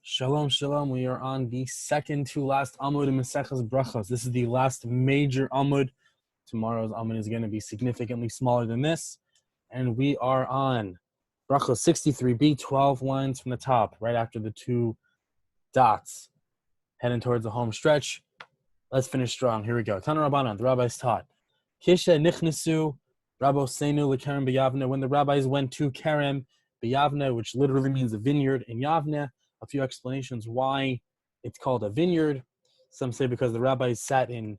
Shalom, shalom. We are on the second to last Amud in Maseches Berakhos. This is the last major Amud. Tomorrow's Amud is going to be significantly smaller than this. And we are on Berakhos 63b, 12 lines from the top, right after the two dots, heading towards the home stretch. Let's finish strong. Here we go. Tana Rabbanan, the rabbis taught. Kisha nichnesu Rabosenu leKerem b'Yavne. When the rabbis went to Kerem b'Yavne, which literally means a vineyard in Yavne, a few explanations why it's called a vineyard. Some say because the rabbis sat in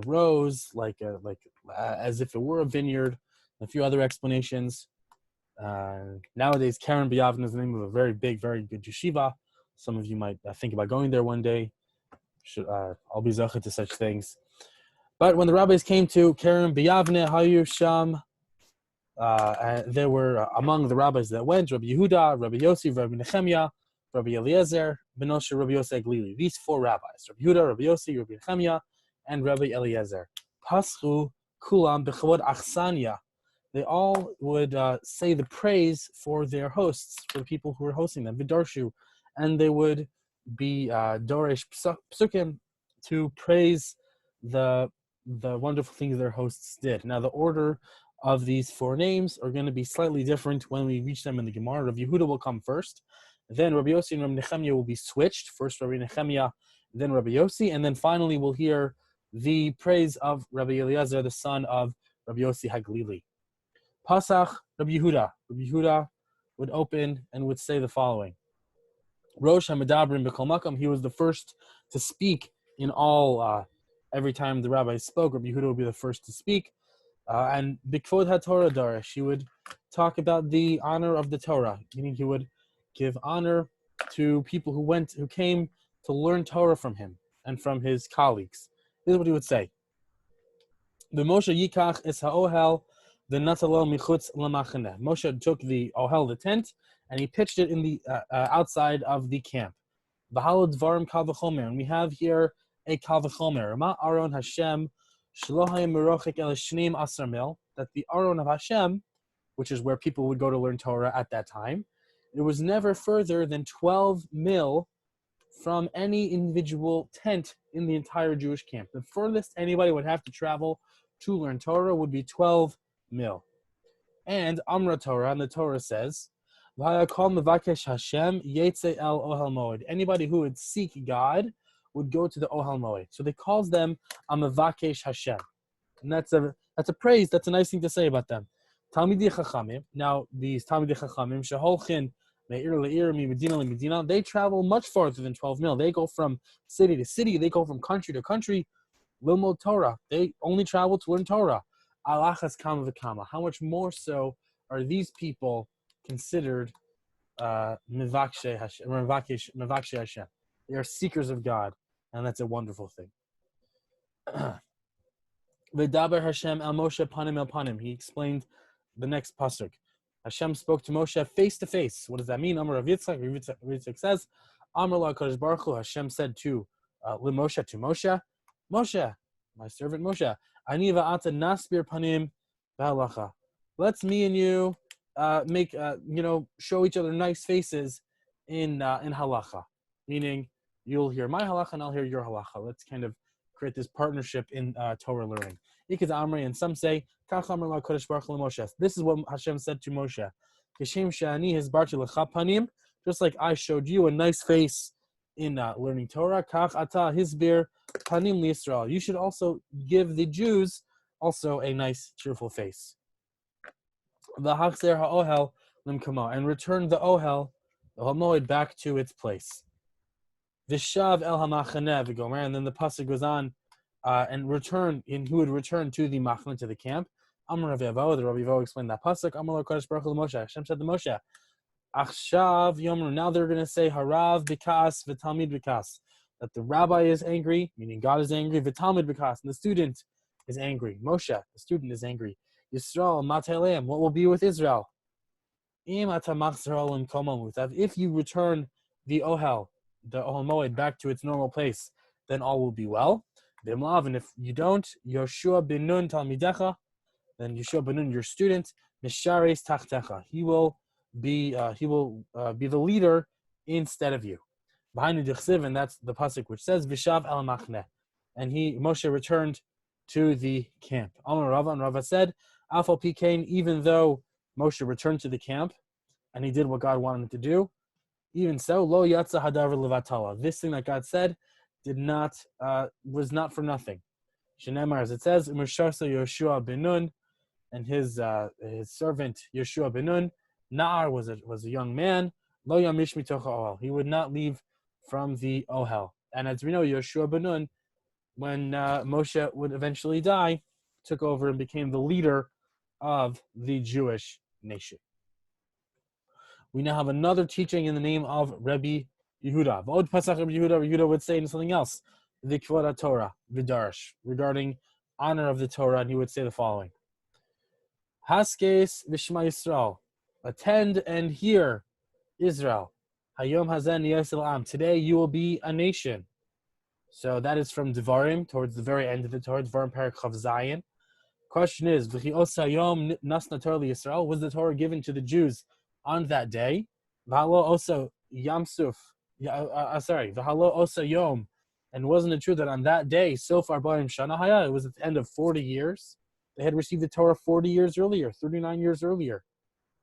rows, as if it were a vineyard. A few other explanations. Nowadays, Kerem b'Yavne is the name of a very big, very good yeshiva. Some of you might think about going there one day. I'll be zocheh to such things. But when the rabbis came to Kerem b'Yavne, Hayu Sham, there were among the rabbis that went, Rabbi Yehuda, Rabbi Yossi, Rabbi Nechemia, Rabbi Eliezer, Benoshe, Rabbi Yossi Glili. These four rabbis, Rabbi Yehuda, Rabbi Yossi, Rabbi Nechemia, and Rabbi Eliezer. Paschu kulam b'chavod achsanya. They all would say the praise for their hosts, for the people who were hosting them, Vidarshu, and they would be Dorish Psukim to praise the wonderful things their hosts did. Now, the order of these four names are going to be slightly different when we reach them in the Gemara. Rabbi Yehuda will come first, then Rabbi Yossi and Rabbi Nechemia will be switched. First Rabbi Nechemia, then Rabbi Yossi, and then finally we'll hear the praise of Rabbi Eliezer, the son of Rabbi Yossi Haglili. Pasach Rabbi Yehuda. Rabbi Yehuda would open and would say the following. Rosh HaMedabrim B'Kol Makom, he was the first to speak in all, every time the rabbis spoke, Rabbi Yehuda would be the first to speak. And B'Kvod HaTorah Darash, he would talk about the honor of the Torah, meaning he would give honor to people who came to learn Torah from him and from his colleagues. This is what he would say. The Moshe Yikach es ha'ohel, the Natalo Michutz Lamachaneh. Moshe took the ohel, the tent, and he pitched it in the outside of the camp. B'halod Dvarim Kal V'chomer, and we have here a Kal V'chomer. Ma Aron Hashem Shelo Hayim Merochik El Shneim Asar Mil, that the Aron of Hashem, which is where people would go to learn Torah at that time, it was never further than 12 mil from any individual tent in the entire Jewish camp. The furthest anybody would have to travel to learn Torah would be 12 mil. And Amra Torah, and the Torah says, Hashem Yetze El Ohel Moed. Anybody who would seek God would go to the Ohel Moed. So they calls them Amavakesh Hashem. And that's a praise, that's a nice thing to say about them. Talmidei Chachamim, now these Talmidei Chachamim, Sheholchin Me'ir Le'ir, Medina Le'Medina, they travel much farther than 12 mil. They go from city to city, they go from country to country. Lilmod Torah, they only travel to learn Torah. Alachas Kama V'Kama, how much more so are these people considered Mevakshe Hashem? They are seekers of God, and that's a wonderful thing. V'daber Hashem al Moshe panim el panim. He explained the next pasuk. Hashem spoke to Moshe face to face. What does that mean? Amar Rav Yitzchak. Rav Yitzchak says, Amar la Kadosh Baruch Hu. Hashem said to Moshe, Moshe, my servant Moshe, Ani va'ata nasbir panim v'halacha. Let's me and you show each other nice faces in halacha. Meaning, you'll hear my halacha and I'll hear your halacha. Let's kind of create this partnership in Torah learning. Ikaz Amri, and some say, Kach Amar la Kadosh Baruch Hu Moshe. This is what Hashem said to Moshe. Kishem she'ani hizbarti lecha panim, just like I showed you a nice face in learning Torah. Kach ata hizbir panim liYisrael. You should also give the Jews also a nice, cheerful face. V'hachzer ha'ohel limkamo, and return the ohel, the Moed, back to its place. Vishav el hamachaneh v'gomer, and then the pasuk goes on, and who would return to the machane, to the camp. Amar Rav Yavo, the Rav Yavo explained that pasuk. Amar lo Kadosh Baruch Hu Moshe. Hashem said to Moshe, Achshav Yomru. Now they're going to say Harav Bikas v'Talmid Bikas, that the rabbi is angry, meaning God is angry. V'Talmid Bikas, and the student is angry. Moshe, the student, is angry. Yisrael Mateleim, what will be with Israel? If you return the Ohel Moed, back to its normal place, then all will be well. And if you don't, Yoshua bin Nun Talmidecha, then Yeshua ben Nun, your student, Mishares Tachtecha, he will be the leader instead of you. Behind the Dichsiv, and that's the pasuk which says Vishav el Machneh, and Moshe returned to the camp. Amar Rava, and Rava said, Afal Pikain, even though Moshe returned to the camp and he did what God wanted him to do, even so, Lo Yatza Hadavar Levatala. This thing that God said was not for nothing. Shenemar, as it says, Umasharsa Yoshua ben Nun, and his servant Yeshua ben Nun, Na'ar was a young man. Lo Yamish mitocha ohel. He would not leave from the ohel. And as we know, Yeshua ben Nun, when Moshe would eventually die, took over and became the leader of the Jewish nation. We now have another teaching in the name of Rabbi Yehuda. V'od Pasach Rabbi Yehuda would say something else, the Kvod Torah, V'darsh, regarding honor of the Torah, and he would say the following. Haskes V'shma Yisrael, attend and hear, Israel. Hayom Hazen Yisrael Am, today you will be a nation. So that is from Devarim, towards the very end of the Torah, Devarim Parak Chav Zayin. Question is, was the Torah given to the Jews on that day? Also Yamsuf, V'halo osa Yom, and wasn't it true that on that day, so far Shana, it was at the end of 40 years? They had received the Torah 40 years earlier, 39 years earlier.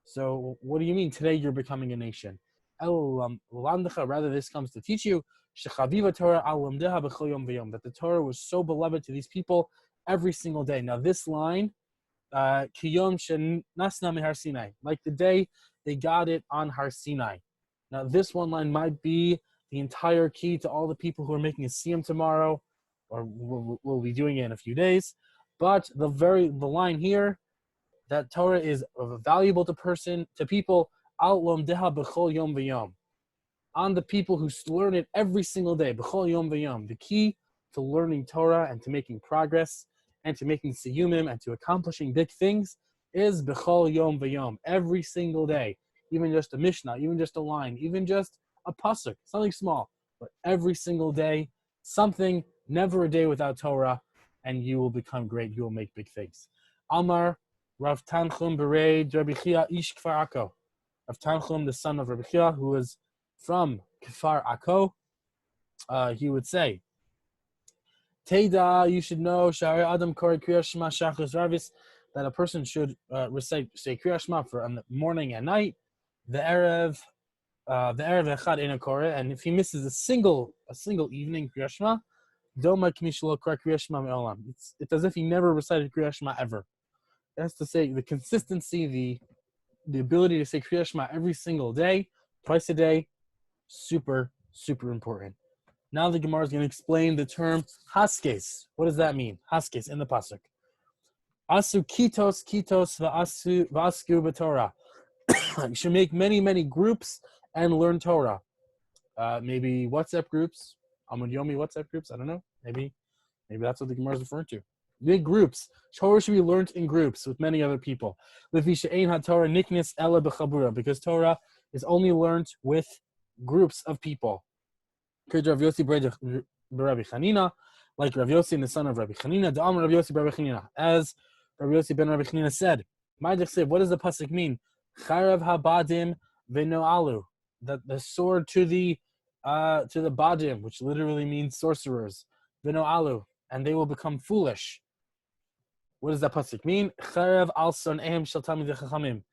So what do you mean today you're becoming a nation? Rather, this comes to teach you that the Torah was so beloved to these people every single day. Now this line, like the day they got it on Har Sinai. Now this one line might be the entire key to all the people who are making a siyum tomorrow, or we'll be doing it in a few days. But the line here, that Torah is valuable to people, on the people who learn it every single day, b'chol yom v'yom. The key to learning Torah and to making progress and to making siyumim and to accomplishing big things is b'chol yom v'yom, every single day. Even just a mishnah, even just a line, even just a pasuk, something small, but every single day, something, never a day without Torah, and you will become great, you will make big things. Amar Rav Tanchum Berei Rabbi Chia Ish Kfar Akko. Rav Tanchum, the son of Rabbi Chia, who was from Kfar Akko, he would say, Teda, you should know, Shari Adam Kori Kriya Shema Shachris Ravis, that a person should say Kriya Shema for on the morning and night, the Erev Echad Eina Koreh, and if he misses a single evening Kriya Shema, Doma Kmishlo Kor Kriya Shema Me'olam. It's as if he never recited Kriya Shema ever. That's to say, the consistency, the ability to say Kriya Shema every single day, twice a day, super, super important. Now the Gemara is going to explain the term Haskes. What does that mean? Haskes in the pasuk. Asu kitos v'asku b'Torah. You should make many, many groups and learn Torah. Maybe WhatsApp groups, Amud Yomi WhatsApp groups. I don't know. Maybe that's what the Gemara is referring to. Big groups. Torah should be learned in groups with many other people. Because Torah is only learned with groups of people. Like Rav Yossi and the son of Rabbi Chanina. As Rav Yossi ben Rabbi Chanina said, what does the pasuk mean? Charav habadim v'no'alu. That the sword to the badim, which literally means sorcerers, v'no'alu, and they will become foolish. What does that pasuk mean? Charav al son'ehem shel talmidei chachamim.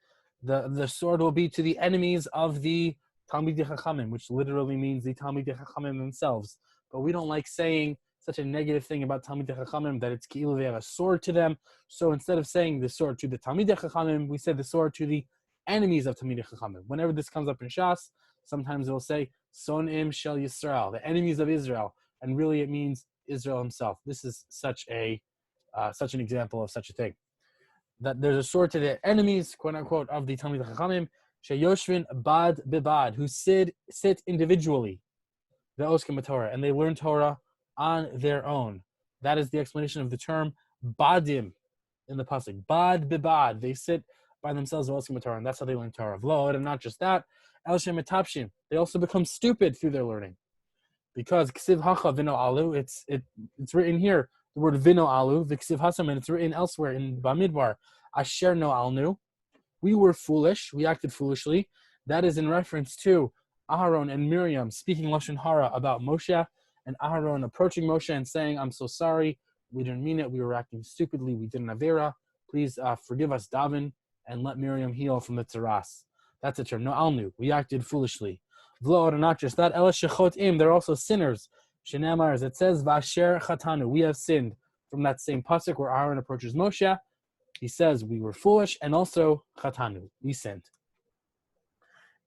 The sword will be to the enemies of the Talmidei Chachamim, which literally means the Talmidei Chachamim themselves. But we don't like saying such a negative thing about Talmidei Chachamim, that it's ki'ilu they have a sword to them. So instead of saying the sword to the Talmidei Chachamim, we say the sword to the enemies of Talmidei Chachamim. Whenever this comes up in Shas, sometimes it will say Son'im Shel Yisrael, the enemies of Israel, and really it means Israel himself. This is such an example of such a thing. That there's a sword to the enemies, quote unquote, of the Talmidei Chachamim, Sheyoshvin bad bibad, who sit individually, the oskim Torah, and they learn Torah on their own. That is the explanation of the term badim in the pasuk. Bad bibad, they sit by themselves, the oskim Torah, and that's how they learn Torah. V'lo, and not just that, el shem etapshim, they also become stupid through their learning, because ksiv hacha vino alu, it's written here, the word vino alu, the ksiv hasam, and it's written elsewhere in Bamidbar, asher no alnu. We were foolish. We acted foolishly. That is in reference to Aharon and Miriam speaking Lashon Hara about Moshe, and Aharon approaching Moshe and saying, I'm so sorry, we didn't mean it, we were acting stupidly, we did an Avera, please forgive us, Davin, and let Miriam heal from the Tzaras. That's a term. No, Alnu, we acted foolishly. V'lo, not just that, Ela Shechot Im, they're also sinners. Shenamar, as it says, Vasher Chatanu, we have sinned. From that same pasuk where Aaron approaches Moshe, he says we were foolish, and also Chatanu, we sinned.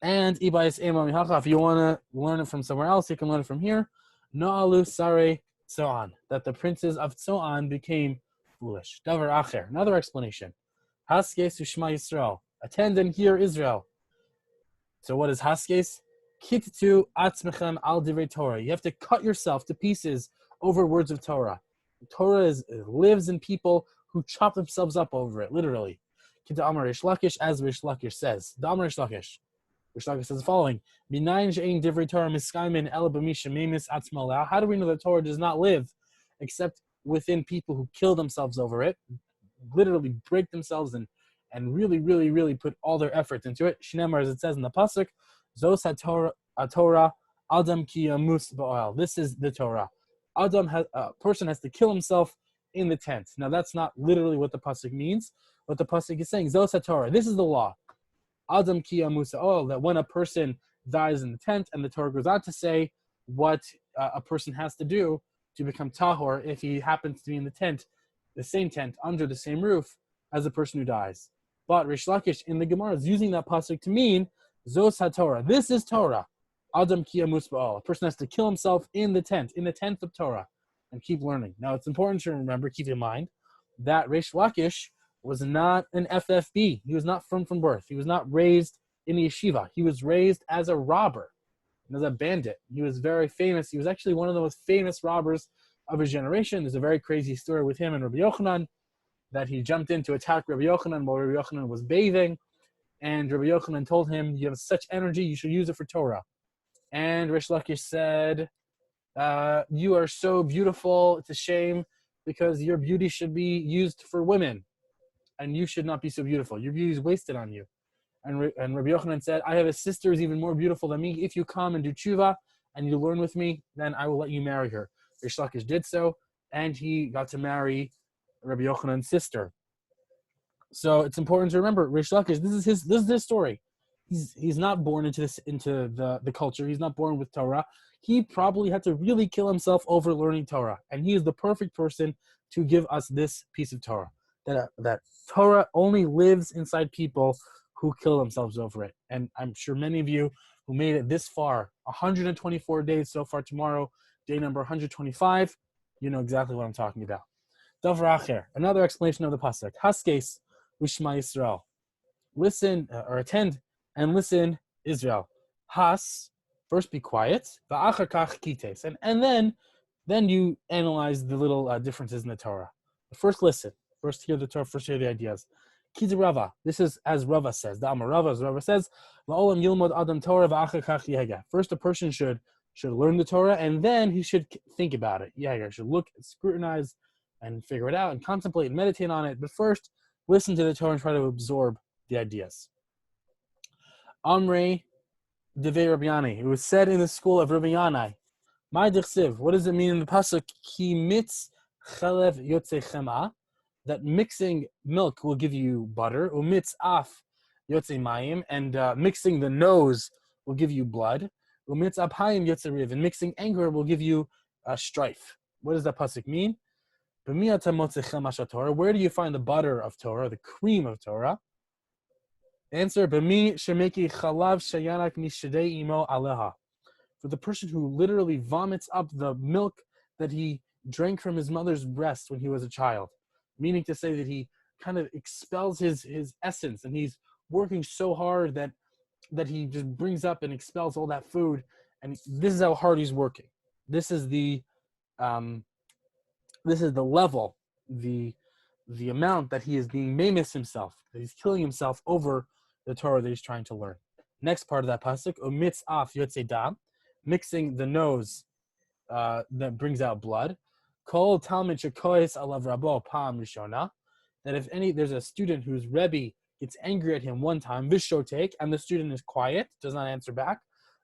And Ibayis Ema Mihacha, if you want to learn it from somewhere else, you can learn it from here. No'alu Sare Tzoan, that the princes of Tzoan became foolish. Davar Acher, another explanation. Haskes Ushma Yisrael, attend and hear Israel. So what is Haskes? Kittu Atzmechem al Divrei Torah. You have to cut yourself to pieces over words of Torah. Torah lives in people who chop themselves up over it, literally. Kita Amar Rish Lakish, as Rish Lakish says. The Amar Rish Lakish. Rish Lakish says the following: Minayin she'ein divrei Torah miskaymin el b'mi shememis atzmo. How do we know that Torah does not live except within people who kill themselves over it, literally break themselves and really, really, really put all their efforts into it? Shnemar, as it says in the pasuk, Zos HaTorah Adam ki yamus ba'oel. This is the Torah. A person has to kill himself in the tent. Now that's not literally what the pasuk means. What the pasuk is saying, Zos HaTorah, this is the law. Adam ki yamus ba'oel, that when a person dies in the tent, and the Torah goes on to say what a person has to do to become tahor if he happens to be in the tent, the same tent, under the same roof as the person who dies. But Rish Lakish in the Gemara is using that pasuk to mean Zos HaTorah. This is Torah. Adam ki yamus ba'al. A person has to kill himself in the tent of Torah, and keep learning. Now, it's important to remember, keep in mind, that Rish Lakish was not an FFB. He was not from birth. He was not raised in a yeshiva. He was raised as a robber, and as a bandit. He was very famous. He was actually one of the most famous robbers of his generation. There's a very crazy story with him and Rabbi Yochanan, that he jumped in to attack Rabbi Yochanan while Rabbi Yochanan was bathing, and Rabbi Yochanan told him, you have such energy, you should use it for Torah. And Rish Lakish said, you are so beautiful, it's a shame, because your beauty should be used for women, and you should not be so beautiful. Your beauty is wasted on you. And Rabbi Yochanan said, I have a sister who's even more beautiful than me. If you come and do tshuva, and you learn with me, then I will let you marry her. Rish Lakish did so, and he got to marry Rabbi Yochanan's sister. So it's important to remember, Rish Lakish, this is his story. He's not born into the culture. He's not born with Torah. He probably had to really kill himself over learning Torah, and he is the perfect person to give us this piece of Torah. That Torah only lives inside people who kill themselves over it. And I'm sure many of you who made it this far, 124 days so far, tomorrow, day number 125, you know exactly what I'm talking about. Davar Acher, another explanation of the pasuk. Haskes Ushma Yisrael. Listen or attend and listen, Israel. Has, first be quiet. Va'achar kach kites, and then you analyze the little differences in the Torah. But first listen. First hear the Torah. First hear the ideas. Kiz Rava. This is as Rava says. The Amar Rava, as Rava says, La'olam yilmod adam Torah va'achar kach yehega. First, a person should learn the Torah, and then he should think about it. Yeah, should look, scrutinize, and figure it out, and contemplate and meditate on it. But first, listen to the Torah and try to absorb the ideas. Amrei Devei Rabbi Yanai. It was said in the school of Rabbi Yanai. My dichsiv. What does it mean in the pasuk? Ki mitz chalev yotze chema. That mixing milk will give you butter. Umitz af yotze mayim. And mixing the nose will give you blood. Umitz apayim yotze riv. And mixing anger will give you strife. What does that pasuk mean? Where do you find the butter of Torah, the cream of Torah? Answer, for the person who literally vomits up the milk that he drank from his mother's breast when he was a child. Meaning to say that he kind of expels his essence, and he's working so hard that he just brings up and expels all that food. And this is how hard he's working. This is the level, the amount that he is being memes himself, that he's killing himself over the Torah that he's trying to learn. Next part of that pasuk, umitz af yotze dam, mixing the nose that brings out blood. Kol talmid shekois alav rabo pam rishona, that if there's a student whose Rebbe gets angry at him one time, vishotek, and the student is quiet, does not answer back,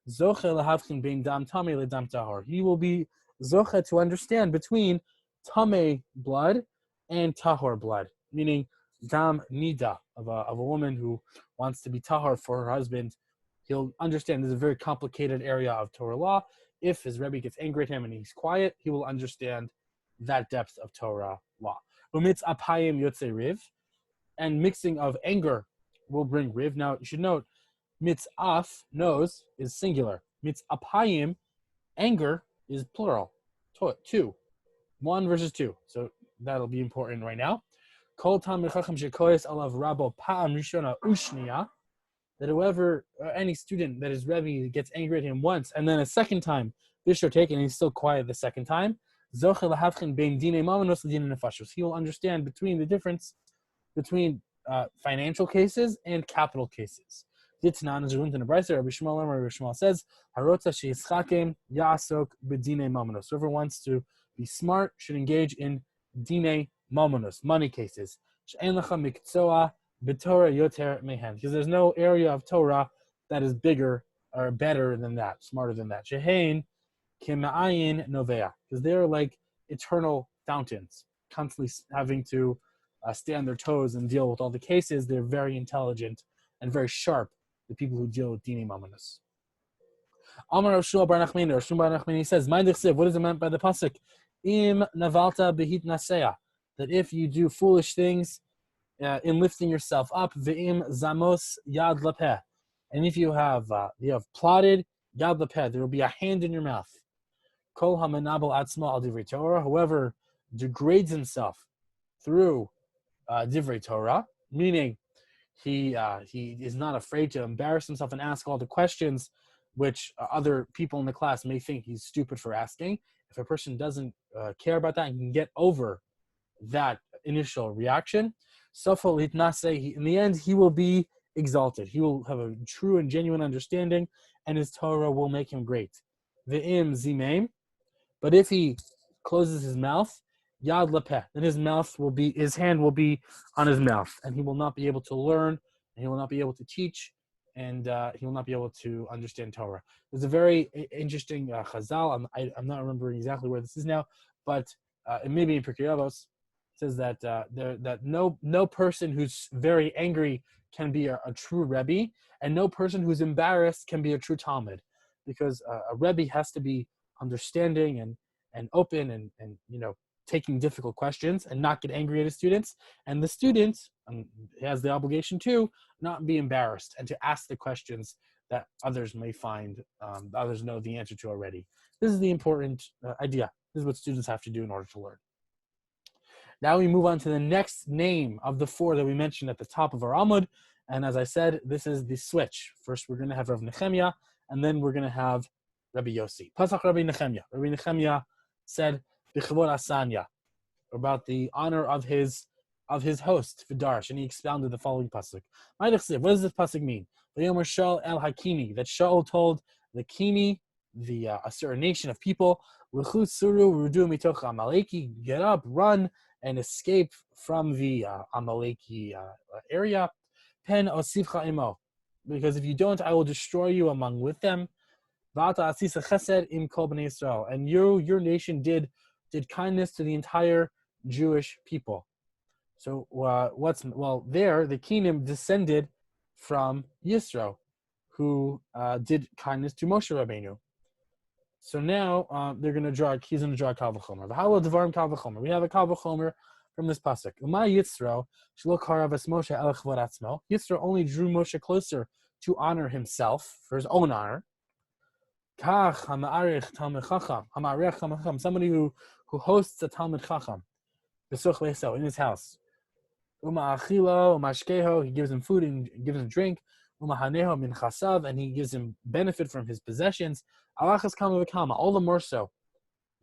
Zoche lahavchin bein dam tameh ledam tahor. He will be zoche to understand between tameh blood and tahor blood, meaning dam nida of a woman who wants to be tahor for her husband. He'll understand this is a very complicated area of Torah law. If his Rebbe gets angry at him and he's quiet, he will understand that depth of Torah law. Umitz apayim yotze riv, and mixing of anger will bring riv. Now you should note, mitzaf, nose, is singular. Mitzapayim, anger, is plural. Two. One versus two. So that'll be important right now. Kol tamid chacham shekoyes alav rabo pa'am rishona ushniya, that whoever, any student that his Rebbe gets angry at him once, and then a second time, Bishotek, and he's still quiet the second time, he will understand between the difference between financial cases and capital cases. Ditnan is in the Brisa. Rabbi Shmuel says, "Harotza sheischakem yasok b'dinei mamonos." Whoever wants to be smart should engage in dinei mamonos, money cases. She'en lecha mikzoa b'Torah yoter mehen, because there's no area of Torah that is bigger or better than that, smarter than that. Shehein kima'ayin novea, because they're like eternal fountains, constantly having to stay on their toes and deal with all the cases. They're very intelligent and very sharp, the people who deal with Dini Mamonos. Amar Rav Shmuel bar Nachmani, Rav Shmuel bar Nachmani says, what is it meant by the pasuk? Im navalta behit naseya, that if you do foolish things in lifting yourself up, ve'im zamos yad lapeh, and if you have plotted yad lapeh, there will be a hand in your mouth. Kol hamenabel atzmo al divrei Torah, whoever degrades himself through divrei Torah, meaning he is not afraid to embarrass himself and ask all the questions which other people in the class may think he's stupid for asking. If a person doesn't care about that and can get over that initial reaction, Sofo litnase, in the end, he will be exalted. He will have a true and genuine understanding, and his Torah will make him great. Ve'im zimeim, but if he closes his mouth, yad lepeh, then his hand will be on his mouth, and he will not be able to learn, and he will not be able to teach, and he will not be able to understand Torah. There's a very interesting chazal. I'm not remembering exactly where this is now, but it may be in Pirkei Avos. It says that that no person who's very angry can be a true Rebbe, and no person who's embarrassed can be a true Talmud, because a Rebbe has to be understanding and open and taking difficult questions and not get angry at his students, and the student has the obligation to not be embarrassed and to ask the questions that others may find others know the answer to already. This is the important idea. This is what students have to do in order to learn. Now we move on to the next name of the four that we mentioned at the top of our Amud, and as I said, this is the switch. First we're going to have Rav Nechemia, and then we're going to have Rabbi Yossi. Pasach Rabbi Nechemia. Rabbi Nechemia said B'chavod Asanya, about the honor of his host Vidarsh, and he expounded the following pasuk. What does this pasuk mean? Vayomer Shaul el Hakini, that Shaul told the Kini, a certain nation of people, L'chu suru rudu mitoch Amaleki, get up, run, and escape from the Amaleki area. Pen osivcha imo, because if you don't, I will destroy you with them. V'ata asisa chesed im kol bnei Yisrael, and your nation did kindness to the entire Jewish people. So there the Kinim descended from Yisro, who did kindness to Moshe Rabbeinu. So now he's going to draw a Kal V'chomer. V'halo devarim Kal V'chomer. We have a Kal V'chomer from this pasuk. Umay Yisro shelo karavas Moshe el chvod atzmo. Yisro only drew Moshe closer to honor himself, for his own honor. Kach ha'ma'arich Talmid Chacham, somebody who hosts a Talmid Chacham, in his house. Uma'achilo, umashkeho, he gives him food and gives him drink. Umahaneho min chasav, and he gives him benefit from his possessions. Alachas kama v'kama, all the more so,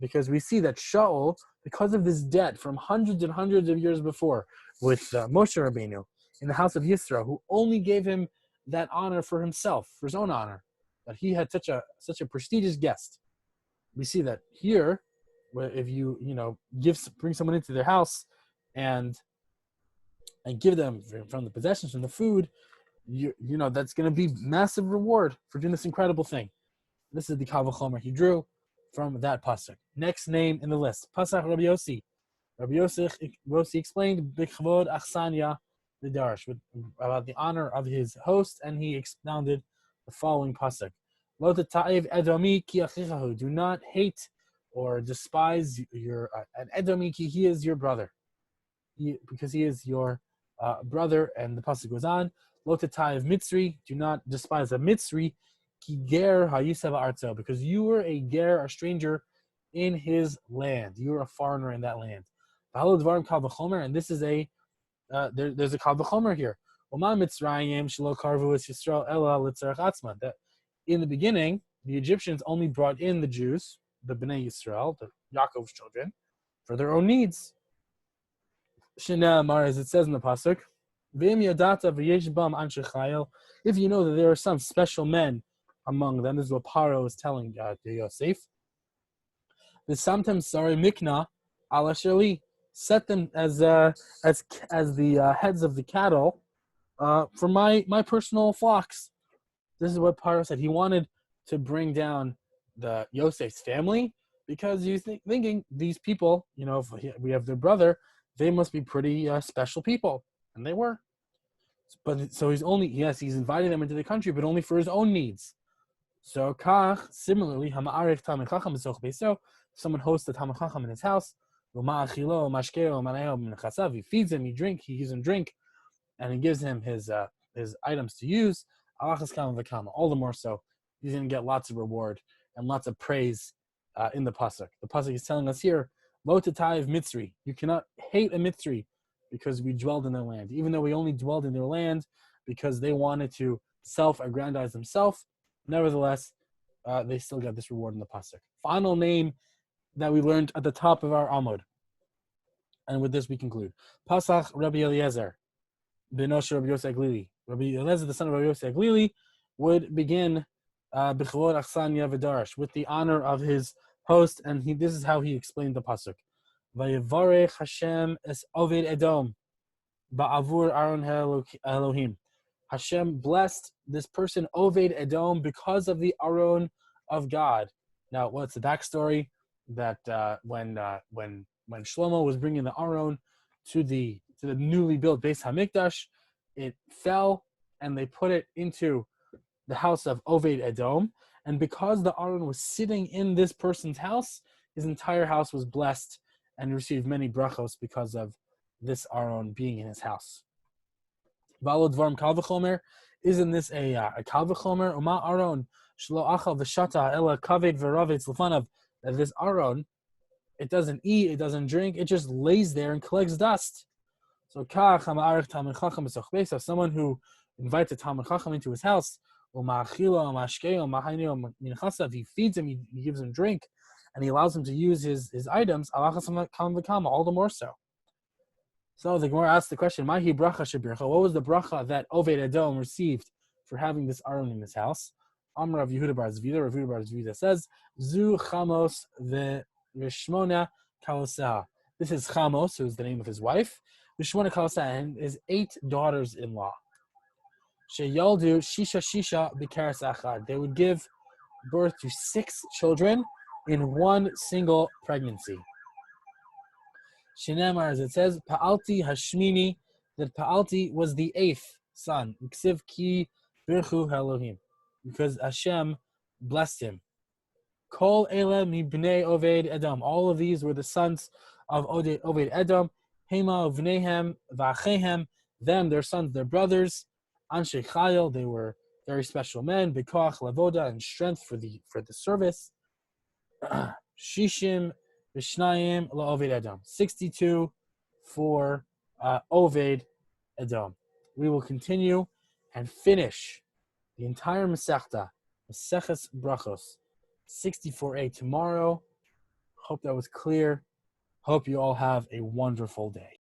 because we see that Shaul, because of this debt from hundreds and hundreds of years before with Moshe Rabbeinu in the house of Yisro, who only gave him that honor for himself, for his own honor, that he had such a prestigious guest. We see that here, where if you bring someone into their house and give them from the possessions, from the food, that's going to be massive reward for doing this incredible thing. This is the Kal V'chomer he drew from that pasuk. Next name in the list, Pasach Rabbi Yossi. Rabbi Yossi explained B'chvod Achsanya the Darash about the honor of his host, and he expounded the following pasuk: Lo t'ta'iv Edomi ki achichahu. Do not hate or despise your an Edomi ki, he is your brother, because he is your brother. And the pasuk goes on: Lo t'ta'iv Mitzri. Do not despise a Mitzri ki ger hayisav arzo, because you were a ger, a stranger in his land. You were a foreigner in that land. And this is there's a Kal V'chomer here. That in the beginning, the Egyptians only brought in the Jews, the Bnei Yisrael, the Yaakov's children, for their own needs. As it says in the pasuk, if you know that there are some special men among them, this is what Paro is telling to Yosef. The sometimes sorry mikna ala sheli, set them as the heads of the cattle for my personal flocks. This is what Paro said. He wanted to bring down the Yosef's family because he was thinking these people, if we have their brother, they must be pretty special people, and they were. But so he's inviting them into the country, but only for his own needs. So kach, similarly, hama'arich talmid chacham b'soch beiso, someone hosts a talmid chacham in his house, he feeds him, he gives him drink, and he gives him his items to use. All the more so, he's going to get lots of reward and lots of praise in the pasuk. The pasuk is telling us here, lo t'ta'iv Mitzri. You cannot hate a Mitzri because we dwelled in their land, even though we only dwelled in their land because they wanted to self-aggrandize themselves. Nevertheless, they still got this reward in the pasuk. Final name that we learned at the top of our Amud. And with this we conclude. Pasach Rabbi Eliezer, Benosh Rabbi Yosef Glili. Rabbi Eliezer, the son of Rabbi Yosef Glili, would begin B'chvod Achsanya V'darash, with the honor of his host, and this is how he explained the pasuk. Vayevarech Hashem es Oved Edom ba'avur Aaron Elohim. Hashem blessed this person, Oved Edom, because of the Aron of God. Now, what's the backstory? That when Shlomo was bringing the Aron to the newly built Beis Hamikdash, it fell, and they put it into the house of Oved Edom. And because the Aron was sitting in this person's house, his entire house was blessed and received many brachos because of this Aron being in his house. Balod Dvarim Kal V'chomer, isn't this a Kal V'chomer? Uma Aron shlo achal v'shata ela kaved v'ravetz lefanav. That this Aron, it doesn't eat, it doesn't drink, it just lays there and collects dust. So kach hama'arich talmid chacham b'soch beis, someone who invites a talmid chacham into his house, he feeds him, he gives him drink, and he allows him to use his items, all the more so. So the Gemara asks the question, Mahi bracha shebircha, what was the bracha that Oved Edom received for having this Aron in his house? Amar Rav Yehuda bar Zvida, Rav Yehuda bar Zvida says, Zu Chamos v'shmona kaloseha. This is Chamos, who is the name of his wife, v'shmona kaloseha, and his 8 daughters-in-law. Sheyaldu shisha b'karas achad. They would give birth to 6 children in one single pregnancy. Shinemar, as it says, Pa'alti Hashmini, that Pa'alti was the 8th son. Ksiv ki birchu Elohim, because Hashem blessed him. Kol ele mibnei Oved Edom. All of these were the sons of Oved Edom. Hema uvnehem v'achehem. Them, their sons, their brothers. Anshe Chayil, they were very special men. B'koach lavoda, and strength for the service. Shishim v'shnayim la'Oved Edom. 62 for Oved Edom. We will continue and finish the entire Masechta, Maseches Brachos, 64a tomorrow. Hope that was clear. Hope you all have a wonderful day.